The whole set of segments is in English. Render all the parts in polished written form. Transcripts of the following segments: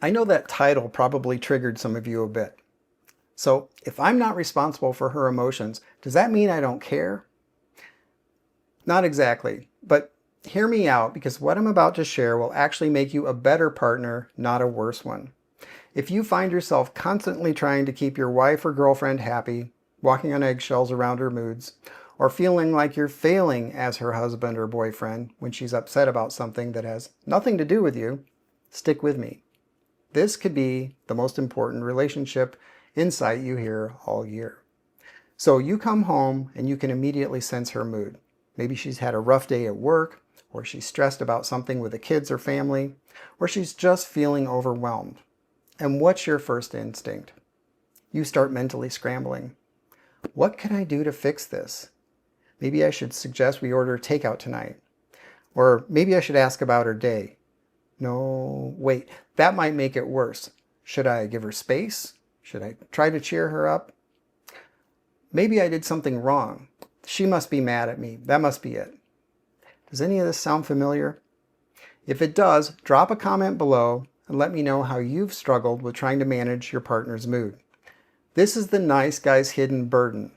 I know that title probably triggered some of you a bit. So if I'm not responsible for her emotions, does that mean I don't care? Not exactly, but hear me out because what I'm about to share will actually make you a better partner, not a worse one. If you find yourself constantly trying to keep your wife or girlfriend happy, walking on eggshells around her moods, or feeling like you're failing as her husband or boyfriend when she's upset about something that has nothing to do with you, stick with me. This could be the most important relationship insight you hear all year. So you come home and you can immediately sense her mood. Maybe she's had a rough day at work, or she's stressed about something with the kids or family, or she's just feeling overwhelmed. And what's your first instinct? You start mentally scrambling. What can I do to fix this? Maybe I should suggest we order takeout tonight. Or maybe I should ask about her day. No, wait, that might make it worse. Should I give her space? Should I try to cheer her up? Maybe I did something wrong. She must be mad at me. That must be it. Does any of this sound familiar? If it does, drop a comment below and let me know how you've struggled with trying to manage your partner's mood. This is the nice guy's hidden burden.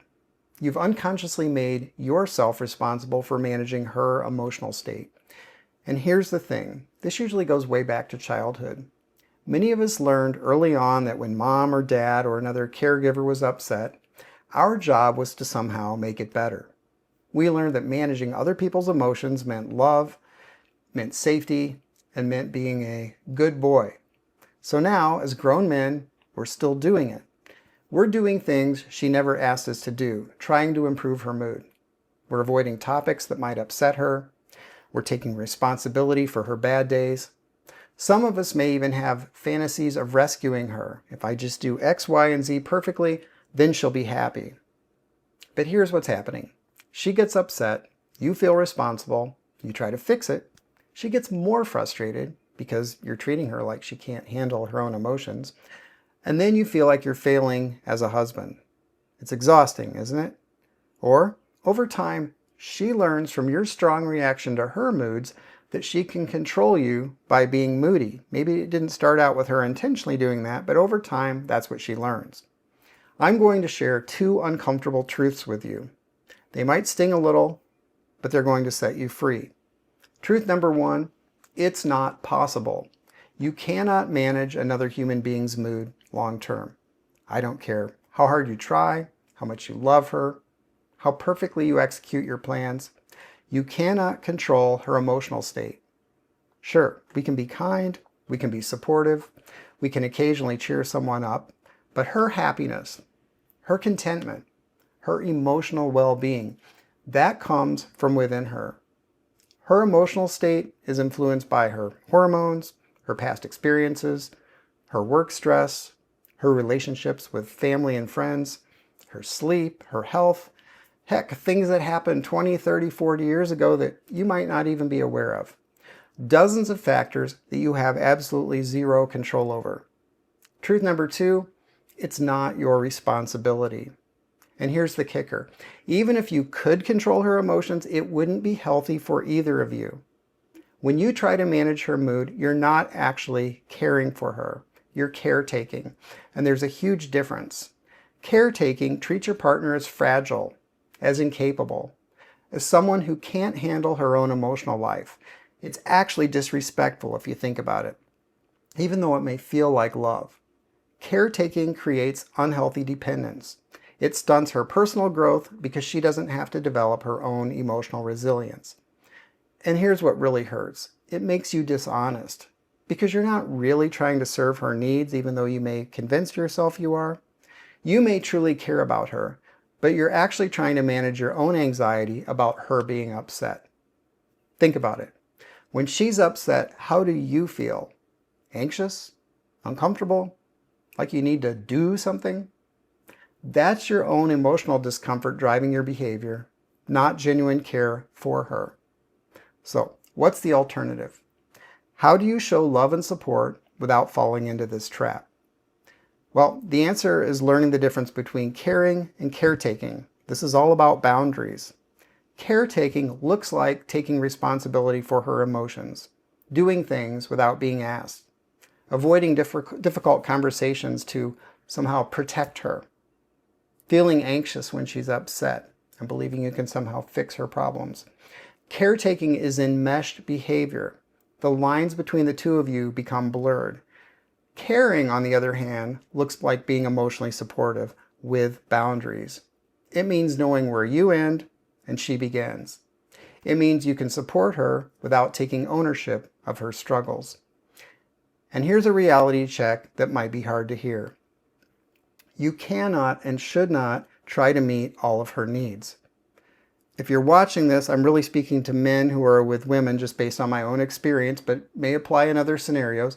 You've unconsciously made yourself responsible for managing her emotional state. And here's the thing, this usually goes way back to childhood. Many of us learned early on that when mom or dad or another caregiver was upset, our job was to somehow make it better. We learned that managing other people's emotions meant love, meant safety, and meant being a good boy. So now, as grown men, we're still doing it. We're doing things she never asked us to do, trying to improve her mood. We're avoiding topics that might upset her. We're taking responsibility for her bad days. Some of us may even have fantasies of rescuing her. If I just do X, Y, and Z perfectly, then she'll be happy. But here's what's happening. She gets upset, you feel responsible, you try to fix it. She gets more frustrated because you're treating her like she can't handle her own emotions. And then you feel like you're failing as a husband. It's exhausting, isn't it? Or, over time, she learns from your strong reaction to her moods that she can control you by being moody. Maybe it didn't start out with her intentionally doing that, but over time, that's what she learns. I'm going to share 2 uncomfortable truths with you. They might sting a little, but they're going to set you free. Truth number 1, it's not possible. You cannot manage another human being's mood long term. I don't care how hard you try, how much you love her, how perfectly you execute your plans. You cannot control her emotional state. Sure, we can be kind, we can be supportive, we can occasionally cheer someone up, but her happiness, her contentment, her emotional well-being, that comes from within her. Her emotional state is influenced by her hormones, her past experiences, her work stress, her relationships with family and friends, her sleep, her health, heck, things that happened 20, 30, 40 years ago that you might not even be aware of. Dozens of factors that you have absolutely zero control over. Truth number 2, it's not your responsibility. And here's the kicker. Even if you could control her emotions, it wouldn't be healthy for either of you. When you try to manage her mood, you're not actually caring for her. You're caretaking. And there's a huge difference. Caretaking treats your partner as fragile, as incapable, as someone who can't handle her own emotional life. It's actually disrespectful if you think about it, even though it may feel like love. Caretaking creates unhealthy dependence. It stunts her personal growth because she doesn't have to develop her own emotional resilience. And here's what really hurts. It makes you dishonest because you're not really trying to serve her needs, even though you may convince yourself you are. You may truly care about her, but you're actually trying to manage your own anxiety about her being upset. Think about it. When she's upset, how do you feel? Anxious? Uncomfortable? Like you need to do something? That's your own emotional discomfort driving your behavior, not genuine care for her. So, what's the alternative? How do you show love and support without falling into this trap? Well, the answer is learning the difference between caring and caretaking. This is all about boundaries. Caretaking looks like taking responsibility for her emotions, doing things without being asked. avoiding difficult conversations to somehow protect her, feeling anxious when she's upset, and believing you can somehow fix her problems. Caretaking is enmeshed behavior. The lines between the two of you become blurred. Caring, on the other hand, looks like being emotionally supportive with boundaries. It means knowing where you end and she begins. It means you can support her without taking ownership of her struggles. And here's a reality check that might be hard to hear. You cannot and should not try to meet all of her needs. If you're watching this, I'm really speaking to men who are with women just based on my own experience, but may apply in other scenarios.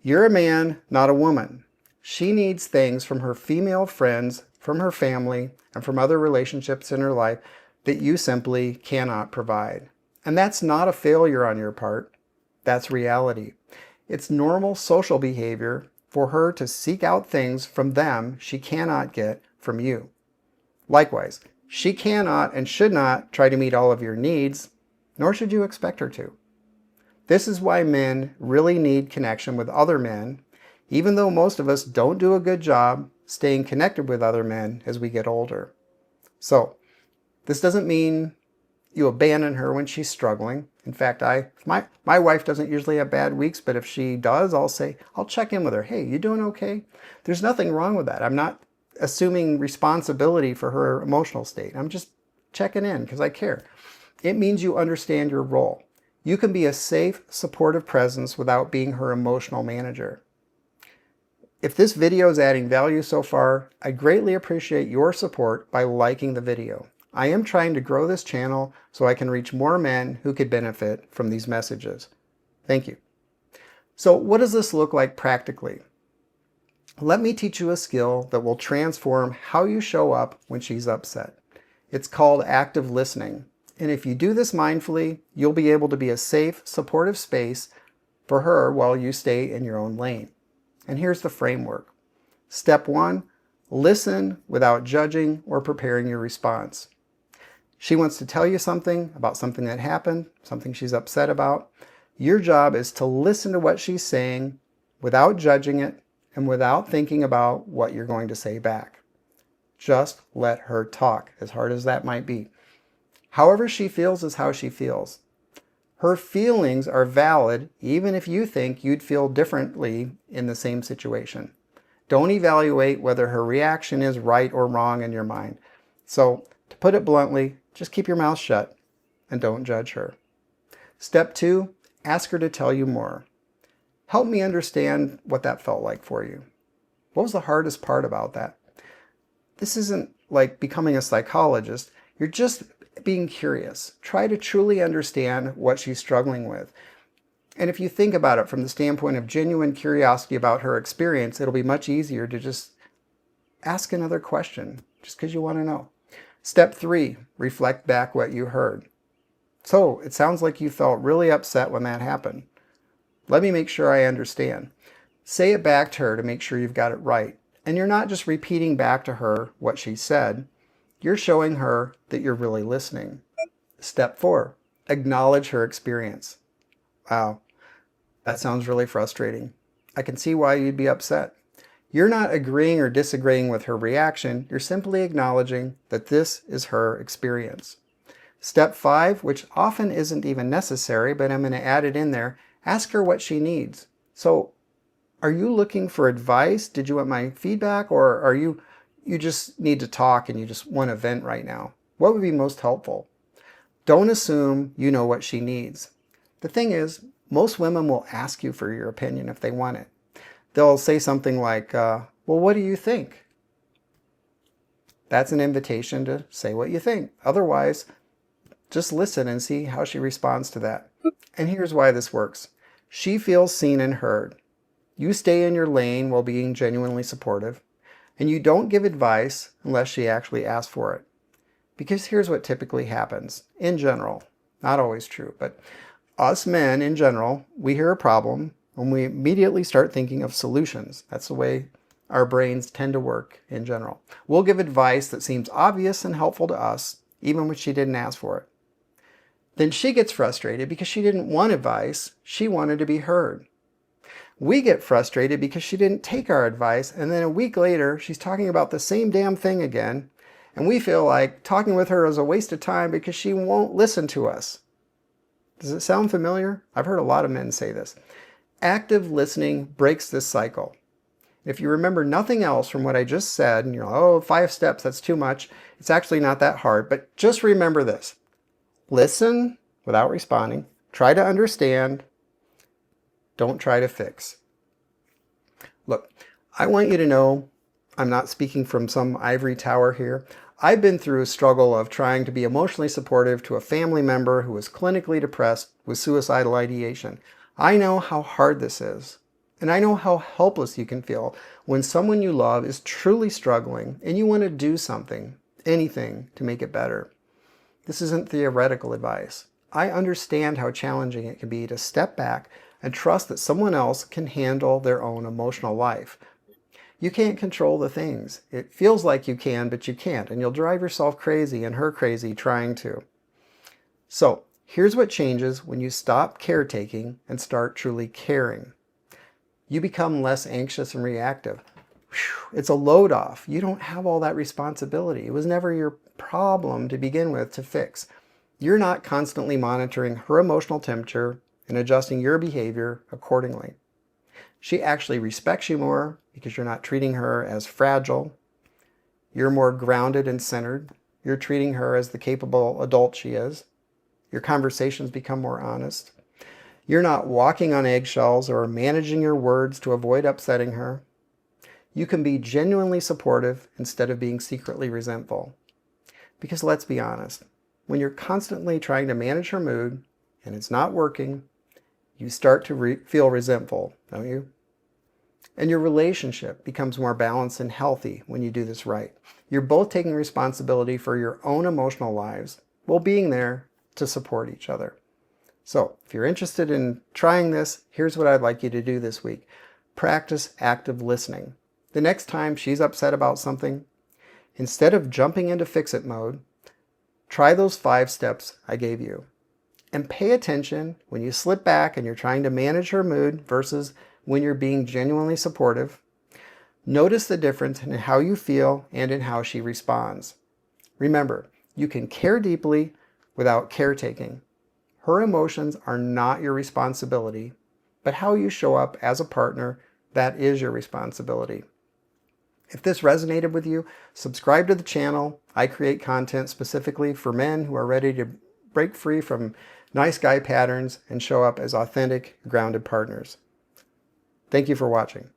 You're a man, not a woman. She needs things from her female friends, from her family, and from other relationships in her life that you simply cannot provide. And that's not a failure on your part. That's reality. It's normal social behavior for her to seek out things from them she cannot get from you. Likewise, she cannot and should not try to meet all of your needs, nor should you expect her to. This is why men really need connection with other men, even though most of us don't do a good job staying connected with other men as we get older. So, this doesn't mean you abandon her when she's struggling. In fact, my wife doesn't usually have bad weeks, but if she does, I'll check in with her. Hey, you doing okay? There's nothing wrong with that. I'm not assuming responsibility for her emotional state. I'm just checking in because I care. It means you understand your role. You can be a safe, supportive presence without being her emotional manager. If this video is adding value so far, I greatly appreciate your support by liking the video. I am trying to grow this channel so I can reach more men who could benefit from these messages. Thank you. So what does this look like practically? Let me teach you a skill that will transform how you show up when she's upset. It's called active listening. And if you do this mindfully, you'll be able to be a safe, supportive space for her while you stay in your own lane. And here's the framework. Step 1, listen without judging or preparing your response. She wants to tell you something about something that happened, something she's upset about. Your job is to listen to what she's saying without judging it and without thinking about what you're going to say back. Just let her talk, as hard as that might be. However she feels is how she feels. Her feelings are valid even if you think you'd feel differently in the same situation. Don't evaluate whether her reaction is right or wrong in your mind. So, to put it bluntly, just keep your mouth shut and don't judge her. Step 2, ask her to tell you more. Help me understand what that felt like for you. What was the hardest part about that? This isn't like becoming a psychologist. You're just being curious. Try to truly understand what she's struggling with. And if you think about it from the standpoint of genuine curiosity about her experience, it'll be much easier to just ask another question just because you want to know. Step 3, reflect back what you heard. So, it sounds like you felt really upset when that happened. Let me make sure I understand. Say it back to her to make sure you've got it right. And you're not just repeating back to her what she said. You're showing her that you're really listening. Step 4, acknowledge her experience. Wow, that sounds really frustrating. I can see why you'd be upset. You're not agreeing or disagreeing with her reaction. You're simply acknowledging that this is her experience. Step 5, which often isn't even necessary, but I'm going to add it in there, ask her what she needs. So, are you looking for advice? Did you want my feedback? Or are you just need to talk and you just want to vent right now? What would be most helpful? Don't assume you know what she needs. The thing is, most women will ask you for your opinion if they want it. They'll say something like, well, what do you think? That's an invitation to say what you think. Otherwise, just listen and see how she responds to that. And here's why this works. She feels seen and heard. You stay in your lane while being genuinely supportive. And you don't give advice unless she actually asks for it. Because here's what typically happens, in general. Not always true, but us men in general, we hear a problem and we immediately start thinking of solutions. That's the way our brains tend to work in general. We'll give advice that seems obvious and helpful to us, even when she didn't ask for it. Then she gets frustrated because she didn't want advice, she wanted to be heard. We get frustrated because she didn't take our advice, and then a week later, she's talking about the same damn thing again, and we feel like talking with her is a waste of time because she won't listen to us. Does it sound familiar? I've heard a lot of men say this. Active listening breaks this cycle. If you remember nothing else from what I just said, and you're like, oh, 5 steps, that's too much. It's actually not that hard, but just remember this. Listen without responding. Try to understand. Don't try to fix. Look, I want you to know I'm not speaking from some ivory tower here. I've been through a struggle of trying to be emotionally supportive to a family member who is clinically depressed with suicidal ideation. I know how hard this is, and I know how helpless you can feel when someone you love is truly struggling and you want to do something, anything, to make it better. This isn't theoretical advice. I understand how challenging it can be to step back and trust that someone else can handle their own emotional life. You can't control the things. It feels like you can, but you can't, and you'll drive yourself crazy and her crazy trying to. So, here's what changes when you stop caretaking and start truly caring. You become less anxious and reactive. It's a load off. You don't have all that responsibility. It was never your problem to begin with to fix. You're not constantly monitoring her emotional temperature and adjusting your behavior accordingly. She actually respects you more because you're not treating her as fragile. You're more grounded and centered. You're treating her as the capable adult she is. Your conversations become more honest. You're not walking on eggshells or managing your words to avoid upsetting her. You can be genuinely supportive instead of being secretly resentful. Because let's be honest, when you're constantly trying to manage her mood and it's not working, you start to feel resentful, don't you? And your relationship becomes more balanced and healthy when you do this right. You're both taking responsibility for your own emotional lives while being there to support each other. So, if you're interested in trying this, here's what I'd like you to do this week. Practice active listening. The next time she's upset about something, instead of jumping into fix-it mode, try those 5 steps I gave you. And pay attention when you slip back and you're trying to manage her mood versus when you're being genuinely supportive. Notice the difference in how you feel and in how she responds. Remember, you can care deeply without caretaking. Her emotions are not your responsibility, but how you show up as a partner, that is your responsibility. If this resonated with you, subscribe to the channel. I create content specifically for men who are ready to break free from nice guy patterns and show up as authentic, grounded partners. Thank you for watching.